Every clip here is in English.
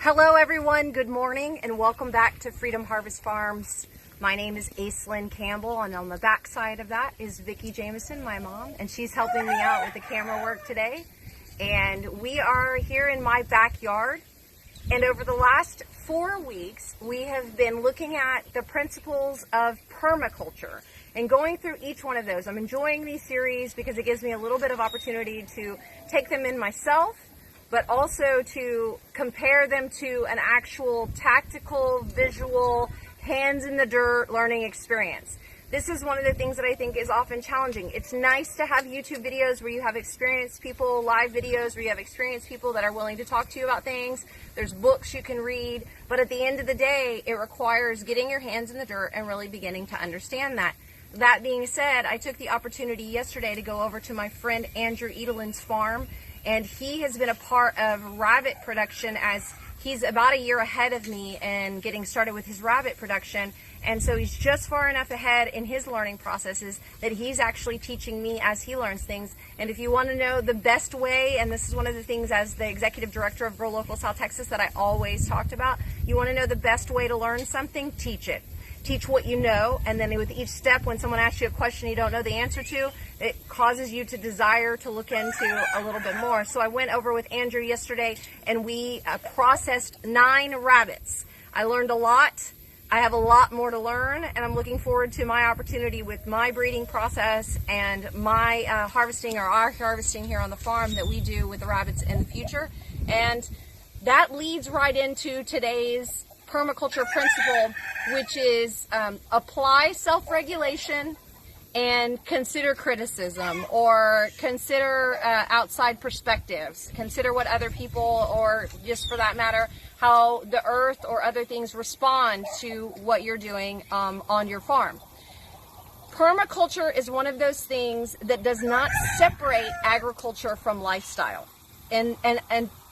Hello everyone, good morning and welcome back to Freedom Harvest Farms. My name is Aislinn Campbell and on the back side of that is Vicki Jameson, my mom, and she's helping me out with the camera work today. And we are here in my backyard, and over the last 4 weeks we have been looking at the principles of permaculture and going through each one of those. I'm enjoying these series because it gives me a little bit of opportunity to take them in myself, but also to compare them to an actual tactical, visual, hands in the dirt learning experience. This is one of the things that I think is often challenging. It's nice to have YouTube videos where you have experienced people, live videos where you have experienced people that are willing to talk to you about things. There's books you can read, but at the end of the day, it requires getting your hands in the dirt and really beginning to understand that. That being said, I took the opportunity yesterday to go over to my friend Andrew Edelin's farm, and he has been a part of rabbit production as he's about a year ahead of me and getting started with his rabbit production. And so he's just far enough ahead in his learning processes that he's actually teaching me as he learns things. And if you want to know the best way, and this is one of the things as the executive director of Grow Local South Texas that I always talked about, you want to know the best way to learn something, teach it. Teach what you know, and then with each step, when someone asks you a question you don't know the answer to, it causes you to desire to look into a little bit more. So I went over with Andrew yesterday, and we processed 9 rabbits. I learned a lot. I have a lot more to learn, and I'm looking forward to my opportunity with my breeding process and my harvesting, or our harvesting here on the farm that we do with the rabbits in the future. And that leads right into today's permaculture principle, which is apply self-regulation and consider criticism, or consider outside perspectives, consider what other people, or just for that matter, how the earth or other things respond to what you're doing on your farm. Permaculture is one of those things that does not separate agriculture from lifestyle. And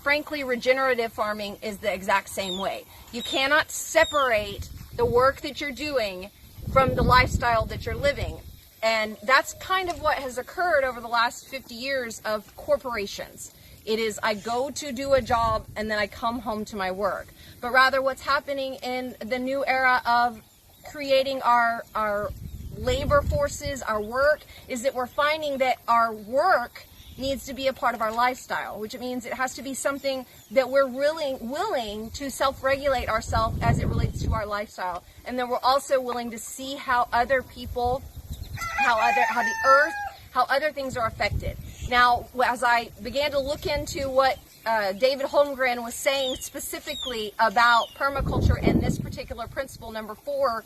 frankly, regenerative farming is the exact same way. You cannot separate the work that you're doing from the lifestyle that you're living. And that's kind of what has occurred over the last 50 years of corporations. It is, I go to do a job and then I come home to my work. But rather what's happening in the new era of creating our labor forces, our work, is that we're finding that our work needs to be a part of our lifestyle, which means it has to be something that we're really willing to self-regulate ourselves as it relates to our lifestyle. And then we're also willing to see how other people, how the earth, how other things are affected. Now, as I began to look into what David Holmgren was saying specifically about permaculture and this particular principle, number 4,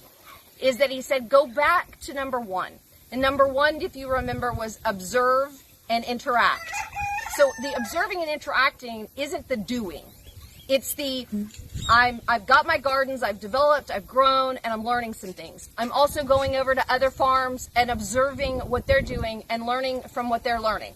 is that he said, go back to number 1. And number 1, if you remember, was observe and interact. So the observing and interacting isn't the doing. It's the, I've got my gardens, I've developed, I've grown, and I'm learning some things. I'm also going over to other farms and observing what they're doing and learning from what they're learning.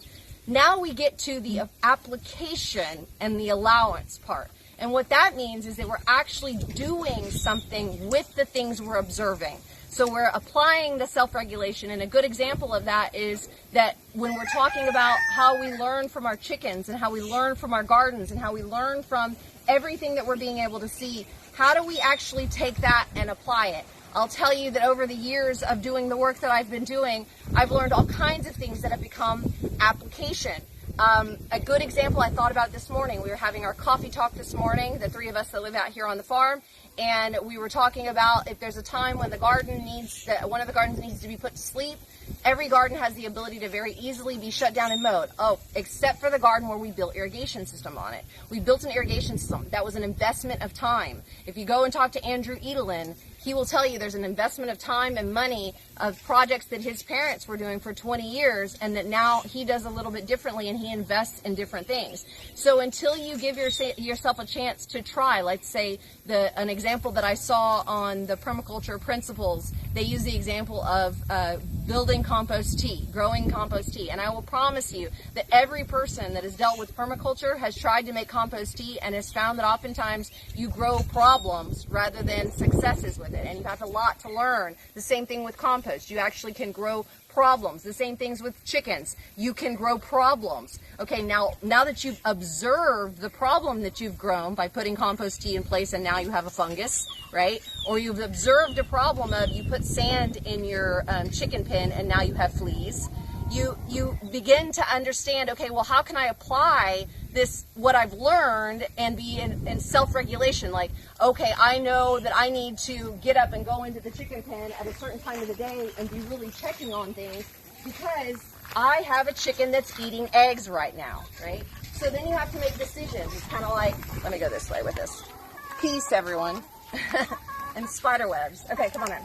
Now we get to the application and the allowance part. And what that means is that we're actually doing something with the things we're observing. So we're applying the self-regulation, and a good example of that is that when we're talking about how we learn from our chickens and how we learn from our gardens and how we learn from everything that we're being able to see, how do we actually take that and apply it? I'll tell you that over the years of doing the work that I've been doing, I've learned all kinds of things that have become application. A good example I thought about this morning, we were having our coffee talk this morning, the 3 of us that live out here on the farm, and we were talking about if there's a time when the garden one of the gardens needs to be put to sleep. Every garden has the ability to very easily be shut down and mowed. Oh, except for the garden where we built irrigation system on it. We built an irrigation system. That was an investment of time. If you go and talk to Andrew Edelin, he will tell you there's an investment of time and money of projects that his parents were doing for 20 years, and that now he does a little bit differently and he invests in different things. So until you give yourself a chance to try, let's say an example that I saw on the permaculture principles, they use the example of building compost tea, growing compost tea. And I will promise you that every person that has dealt with permaculture has tried to make compost tea and has found that oftentimes you grow problems rather than successes with with it, and you have a lot to learn. The same thing with compost. You actually can grow problems. The same things with chickens. You can grow problems. Okay, now that you've observed the problem that you've grown by putting compost tea in place, and now you have a fungus, right? Or you've observed a problem of you put sand in your chicken pen and now you have fleas. You begin to understand, okay, well, how can I apply this, what I've learned, and be in self-regulation? Like, okay, I know that I need to get up and go into the chicken pen at a certain time of the day and be really checking on things because I have a chicken that's eating eggs right now, right? So then you have to make decisions. It's kind of like, let me go this way with this. Peace, everyone. And spider webs. Okay, come on in.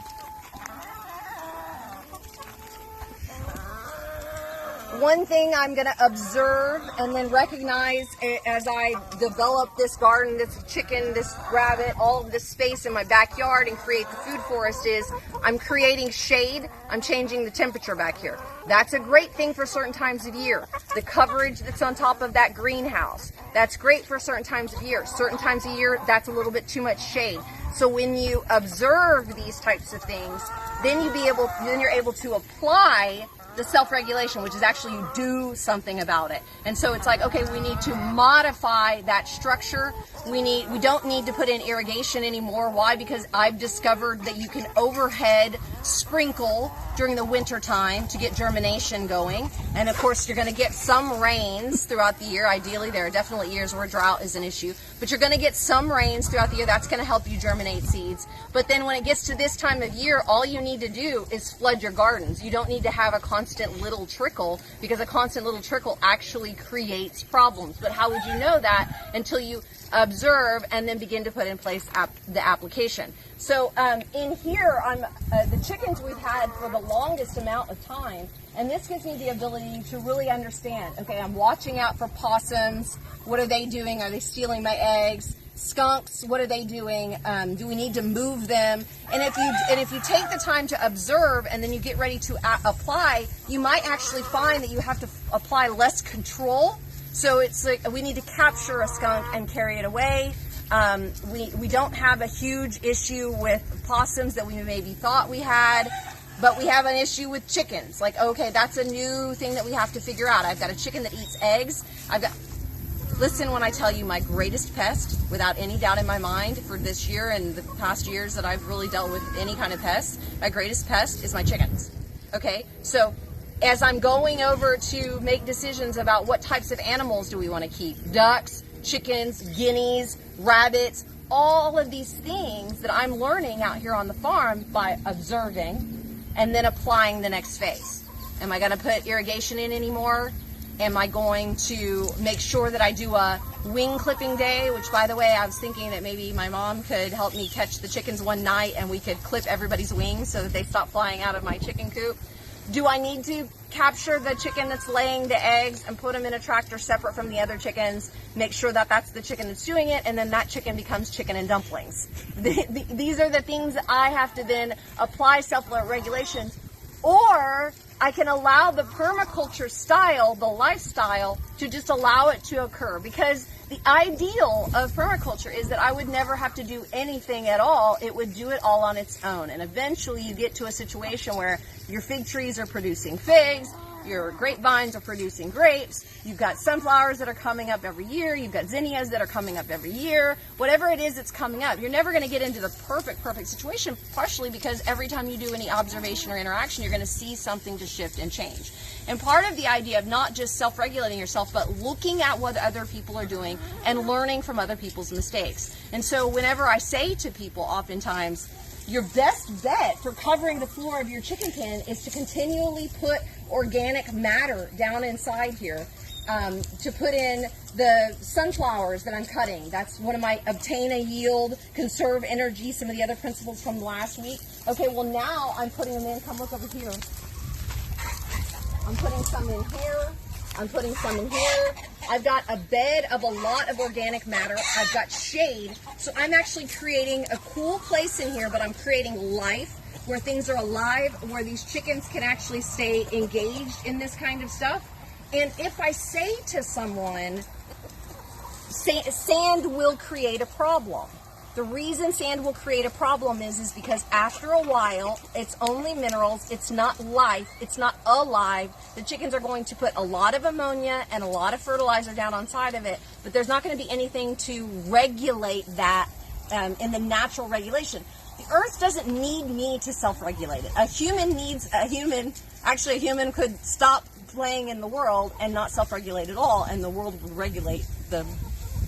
One thing I'm going to observe and then recognize as I develop this garden, this chicken, this rabbit, all of this space in my backyard and create the food forest is I'm creating shade. I'm changing the temperature back here. That's a great thing for certain times of year. The coverage that's on top of that greenhouse, that's great for certain times of year. Certain times of year, that's a little bit too much shade. So when you observe these types of things, then you're able to apply the self-regulation, which is actually you do something about it. And so it's like, okay, we need to modify that structure. We don't need to put in irrigation anymore. Why? Because I've discovered that you can overhead sprinkle during the winter time to get germination going. And of course, you're going to get some rains throughout the year. Ideally, there are definitely years where drought is an issue, but you're going to get some rains throughout the year. That's going to help you germinate seeds. But then when it gets to this time of year, all you need to do is flood your gardens. You don't need to have a constant little trickle, because a constant little trickle actually creates problems. But how would you know that until you observe and then begin to put in place the application? So in here, the chickens we've had for the longest amount of time, and this gives me the ability to really understand, okay, I'm watching out for possums. What are they doing? Are they stealing my eggs? Skunks, what are they doing? Do we need to move them? And if you take the time to observe and then you get ready to apply, you might actually find that you have to apply less control. So it's like we need to capture a skunk and carry it away. We don't have a huge issue with possums that we maybe thought we had, but we have an issue with chickens. Like, okay, that's a new thing that we have to figure out. I've got a chicken that eats eggs. Listen when I tell you my greatest pest, without any doubt in my mind, for this year and the past years that I've really dealt with any kind of pest, my greatest pest is my chickens. Okay, so as I'm going over to make decisions about what types of animals do we want to keep, ducks, chickens, guineas, rabbits, all of these things that I'm learning out here on the farm by observing and then applying the next phase. Am I going to put irrigation in anymore? Am I going to make sure that I do a wing clipping day, which, by the way, I was thinking that maybe my mom could help me catch the chickens one night and we could clip everybody's wings so that they stop flying out of my chicken coop. Do I need to capture the chicken that's laying the eggs and put them in a tractor separate from the other chickens, make sure that that's the chicken that's doing it, and then that chicken becomes chicken and dumplings? These are the things that I have to then apply self-regulations, or I can allow the permaculture style, the lifestyle, to just allow it to occur. Because the ideal of permaculture is that I would never have to do anything at all. It would do it all on its own. And eventually you get to a situation where your fig trees are producing figs, your grapevines are producing grapes, you've got sunflowers that are coming up every year, you've got zinnias that are coming up every year, whatever it is that's coming up. You're never going to get into the perfect situation, partially because every time you do any observation or interaction, you're going to see something to shift and change. And part of the idea of not just self-regulating yourself, but looking at what other people are doing and learning from other people's mistakes. And so whenever I say to people oftentimes, your best bet for covering the floor of your chicken pen is to continually put organic matter down inside here. To put in the sunflowers that I'm cutting. That's one of my obtain a yield, conserve energy, some of the other principles from last week. Okay, well now I'm putting them in. Come look over here. I'm putting some in here. I'm putting some in here. I've got a bed of a lot of organic matter. I've got shade. So I'm actually creating a cool place in here, but I'm creating life where things are alive, where these chickens can actually stay engaged in this kind of stuff. And if I say to someone, sand will create a problem. The reason sand will create a problem is because after a while, it's only minerals, it's not life, it's not alive. The chickens are going to put a lot of ammonia and a lot of fertilizer down on side of it, but there's not going to be anything to regulate that in the natural regulation. The earth doesn't need me to self-regulate it. A human could stop playing in the world and not self-regulate at all, and the world would regulate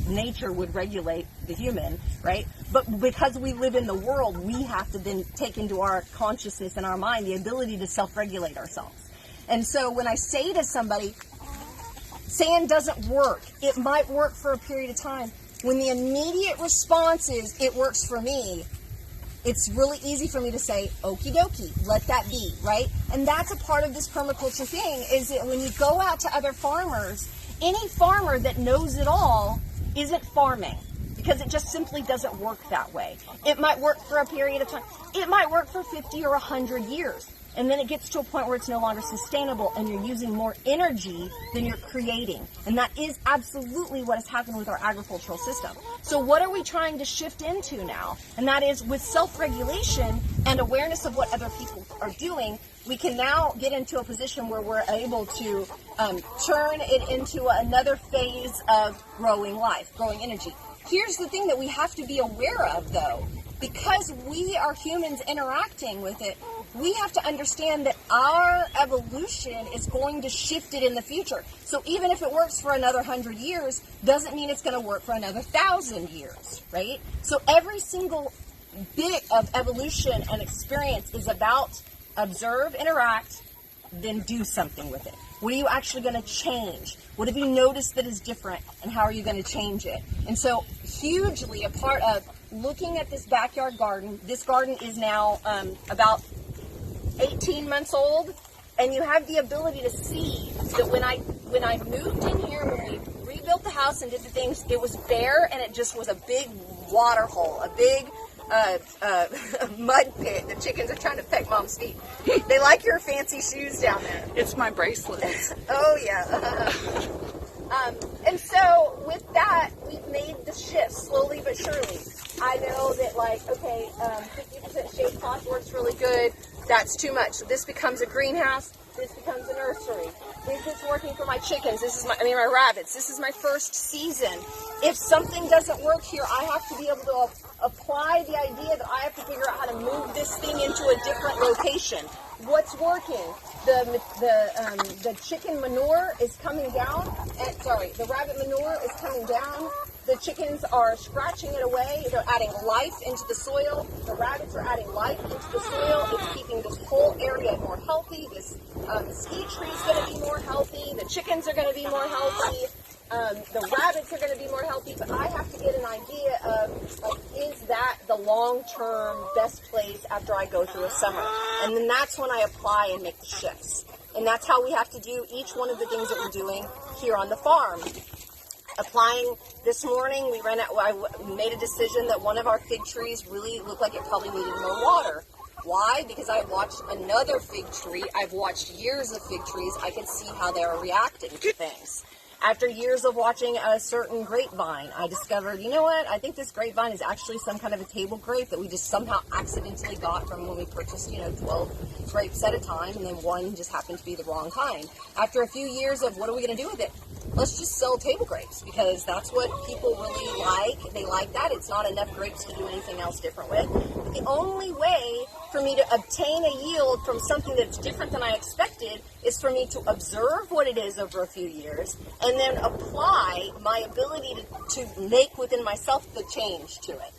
nature would regulate the human, right? But because we live in the world, we have to then take into our consciousness and our mind the ability to self-regulate ourselves. And so when I say to somebody, sand doesn't work, it might work for a period of time. When the immediate response is, it works for me, it's really easy for me to say, okie dokie, let that be, right? And that's a part of this permaculture thing, is that when you go out to other farmers, any farmer that knows it all isn't farming, because it just simply doesn't work that way. It might work for a period of time. It might work for 50 or 100 years. And then it gets to a point where it's no longer sustainable and you're using more energy than you're creating. And that is absolutely what has happened with our agricultural system. So what are we trying to shift into now? And that is, with self-regulation and awareness of what other people are doing, we can now get into a position where we're able to turn it into another phase of growing life, growing energy. Here's the thing that we have to be aware of, though. Because we are humans interacting with it, we have to understand that our evolution is going to shift it in the future. So even if it works for another 100 years, doesn't mean it's going to work for another 1,000 years, right? So every single bit of evolution and experience is about observe, interact, then do something with it. What are you actually going to change? What have you noticed that is different, and how are you going to change it? And so hugely a part of looking at this backyard garden, this garden is now about 18 months old, and you have the ability to see that when I moved in here, when we rebuilt the house and did the things, it was bare, and it just was a big water hole, a big mud pit. The chickens are trying to peck Mom's feet. They like your fancy shoes down there. It's my bracelets. Oh, yeah. And so with that, we've made the shift slowly but surely. I know that, like, okay, 50% shade cloth works really good. That's too much. So this becomes a greenhouse. This becomes a nursery. This is working for my chickens. This is my rabbits. This is my first season. If something doesn't work here, I have to be able to apply the idea that I have to figure out how to move this thing into a different location. What's working? The chicken manure is coming down. The rabbit manure is coming down. The chickens are scratching it away. They're adding life into the soil. The rabbits are adding life into the soil. It's keeping this whole area more healthy. This mesquite tree is going to be more healthy. The chickens are going to be more healthy. The rabbits are going to be more healthy. But I have to get an idea of, like, is that the long-term best place after I go through a summer? And then that's when I apply and make the shifts. And that's how we have to do each one of the things that we're doing here on the farm. Applying this morning, I made a decision that one of our fig trees really looked like it probably needed more water. Why? Because I watched another fig tree. I've watched years of fig trees. I can see how they are reacting to things. After years of watching a certain grapevine, I discovered, you know what? I think this grapevine is actually some kind of a table grape that we just somehow accidentally got from when we purchased, 12 grapes at a time, and then one just happened to be the wrong kind. After a few years of what are we going to do with it? Let's just sell table grapes, because that's what people really like. They like that. It's not enough grapes to do anything else different with. But the only way for me to obtain a yield from something that's different than I expected is for me to observe what it is over a few years and then apply my ability to make within myself the change to it.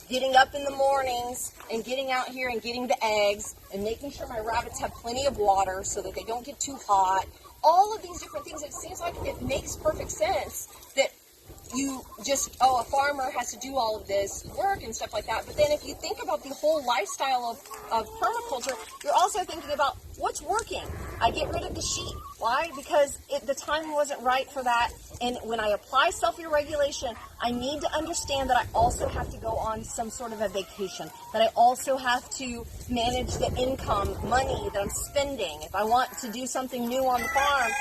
Getting up in the mornings and getting out here and getting the eggs and making sure my rabbits have plenty of water so that they don't get too hot. All of these different things, it seems like it makes perfect sense that you just, a farmer has to do all of this work and stuff like that. But then if you think about the whole lifestyle of permaculture, you're also thinking about what's working. I get rid of the sheep. Why? Because the time wasn't right for that. And when I apply self-regulation, I need to understand that I also have to go on some sort of a vacation, that I also have to manage the income, money that I'm spending. If I want to do something new on the farm,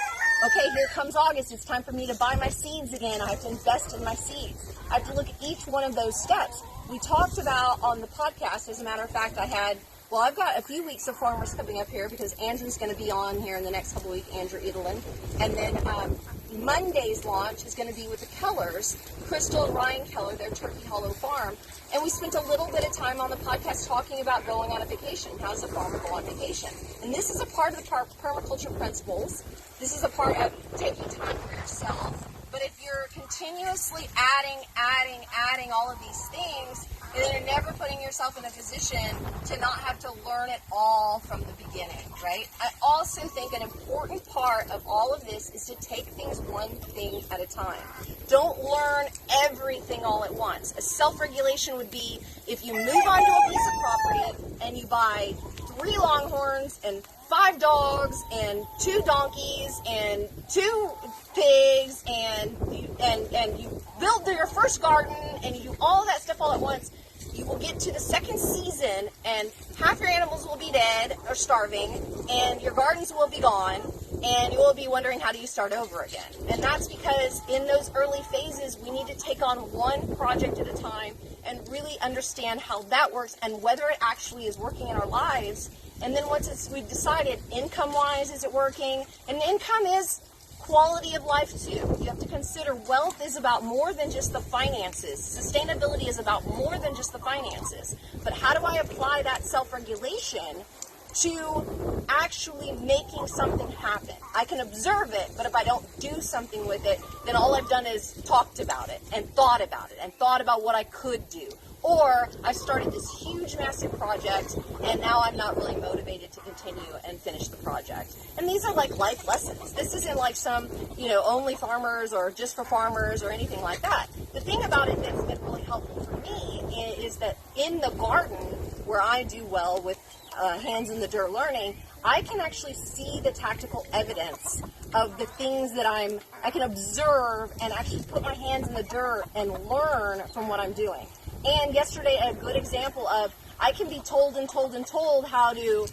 okay, here comes August. It's time for me to buy my seeds again. I have to invest in my seeds. I have to look at each one of those steps. we talked about on the podcast, as a matter of fact, I've got a few weeks of farmers coming up here because Andrew's going to be on here in the next couple of weeks, Andrew Edelin. And then Monday's launch is going to be with the Kellers, Crystal and Ryan Keller, their Turkey Hollow farm. And we spent a little bit of time on the podcast talking about going on a vacation. How does a farmer go on vacation? And this is a part of the permaculture principles. This is a part of taking time for yourself. But if you're continuously adding all of these things, then you're never putting yourself in a position to not have to learn it all from the beginning, right? I also think an important part of all of this is to take things one thing at a time. Don't learn everything all at once. A self-regulation would be if you move onto a piece of property and you buy 3 longhorns and 5 dogs and 2 donkeys and 2 pigs and you build your first garden and you do all that stuff all at once, you will get to the second season and half your animals will be dead or starving and your gardens will be gone and you will be wondering how do you start over again. And that's because in those early phases we need to take on one project at a time and really understand how that works and whether it actually is working in our lives. And then once we've decided income-wise, is it working? And income is quality of life too. You have to consider wealth is about more than just the finances. Sustainability is about more than just the finances. But how do I apply that self-regulation to actually making something happen? I can observe it, but if I don't do something with it, then all I've done is talked about it and thought about what I could do. Or I started this huge, massive project, and now I'm not really motivated to continue and finish the project. And these are like life lessons. This isn't like some, only farmers or just for farmers or anything like that. The thing about it that's been really helpful for me is that in the garden, where I do well with hands in the dirt learning, I can actually see the tactical evidence of the things that I can observe and actually put my hands in the dirt and learn from what I'm doing. And yesterday, a good example of I can be told how to,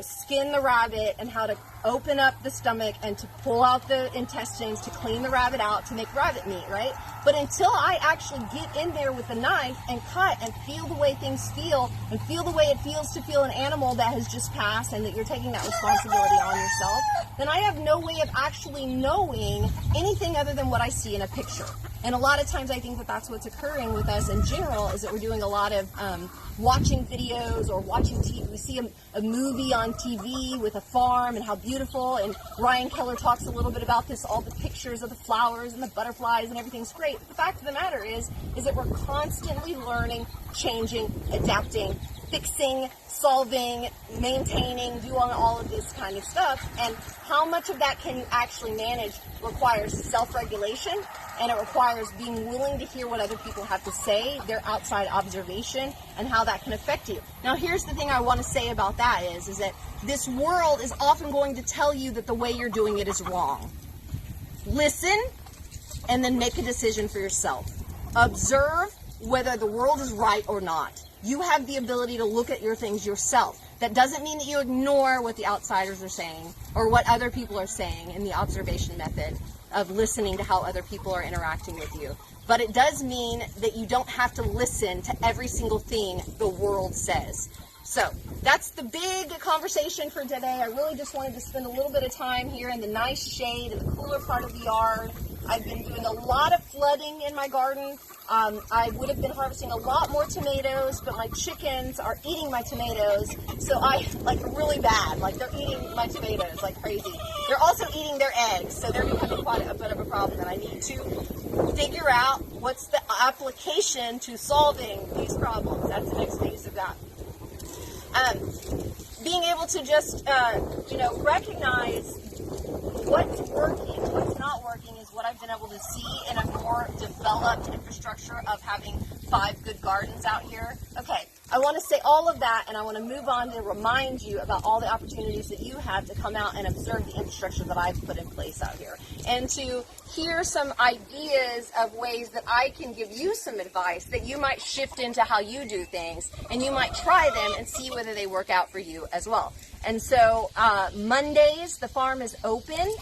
skin the rabbit and how to open up the stomach and to pull out the intestines, to clean the rabbit out, to make rabbit meat, right? But until I actually get in there with a knife and cut and feel the way things feel and feel the way it feels to feel an animal that has just passed and that you're taking that responsibility on yourself, then I have no way of actually knowing anything other than what I see in a picture. And a lot of times I think that that's what's occurring with us in general, is that we're doing a lot of watching videos or watching TV. We see a movie on TV with a farm and how beautiful, and Ryan Keller talks a little bit about this, all the pictures of the flowers and the butterflies and everything's great. But the fact of the matter is that we're constantly learning, changing, adapting, fixing, solving, maintaining, doing all of this kind of stuff. And how much of that can you actually manage requires self-regulation, and it requires being willing to hear what other people have to say, their outside observation, and how that can affect you. Now, here's the thing I want to say about that is that this world is often going to tell you that the way you're doing it is wrong. Listen, and then make a decision for yourself. Observe whether the world is right or not. You have the ability to look at your things yourself. That doesn't mean that you ignore what the outsiders are saying or what other people are saying in the observation method of listening to how other people are interacting with you. But it does mean that you don't have to listen to every single thing the world says. So that's the big conversation for today. I really just wanted to spend a little bit of time here in the nice shade in the cooler part of the yard. I've been doing a lot of flooding in my garden. I would have been harvesting a lot more tomatoes, but my chickens are eating my tomatoes. So really bad. They're eating my tomatoes like crazy. They're also eating their eggs, so they're becoming quite a bit of a problem. And I need to figure out what's the application to solving these problems. That's the next phase of that. Being able to just, recognize what's working, what's not working is what I've been able to see in a more developed infrastructure of having 5 good gardens out here. Okay, I want to say all of that, and I want to move on to remind you about all the opportunities that you have to come out and observe the infrastructure that I've put in place out here, and to hear some ideas of ways that I can give you some advice that you might shift into how you do things, and you might try them and see whether they work out for you as well. And so Mondays, the farm is open,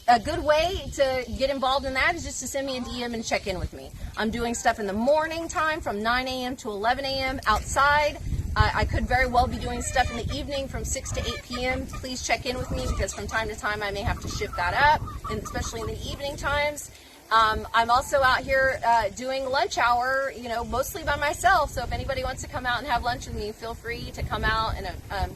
a good way to get involved in that is just to send me a DM and check in with me. I'm doing stuff in the morning time from 9 a.m. to 11 a.m. outside. I could very well be doing stuff in the evening from 6 to 8 p.m. Please check in with me because from time to time I may have to shift that up, and especially in the evening times. I'm also out here doing lunch hour, mostly by myself. So if anybody wants to come out and have lunch with me, feel free to come out and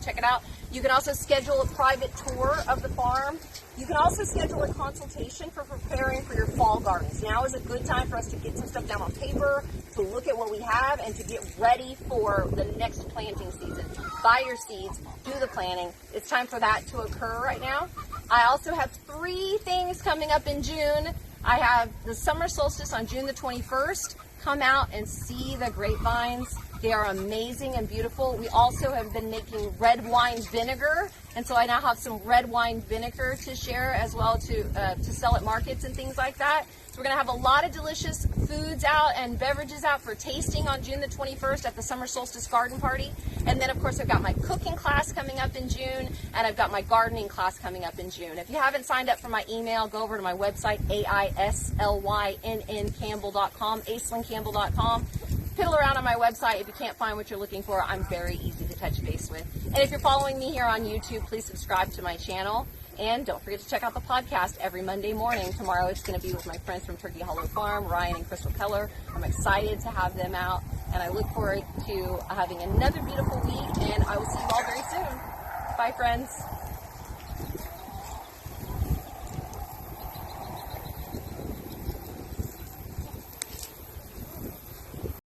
check it out. You can also schedule a private tour of the farm. You can also schedule a consultation for preparing for your fall gardens. Now is a good time for us to get some stuff down on paper, to look at what we have, and to get ready for the next planting season. Buy your seeds, do the planting. It's time for that to occur right now. I also have 3 things coming up in June. I have the summer solstice on June the 21st. Come out and see the grapevines. They are amazing and beautiful. We also have been making red wine vinegar, and so I now have some red wine vinegar to share as well to sell at markets and things like that. So we're going to have a lot of delicious foods out and beverages out for tasting on June the 21st at the Summer Solstice Garden Party. And then, of course, I've got my cooking class coming up in June, and I've got my gardening class coming up in June. If you haven't signed up for my email, go over to my website, aislyncampbell.com, aislyncampbell.com. Fiddle around on my website. If you can't find what you're looking for, I'm very easy to touch base with. And if you're following me here on YouTube, please subscribe to my channel. And don't forget to check out the podcast every Monday morning. Tomorrow it's going to be with my friends from Turkey Hollow Farm, Ryan and Crystal Keller. I'm excited to have them out, and I look forward to having another beautiful week, and I will see you all very soon. Bye, friends.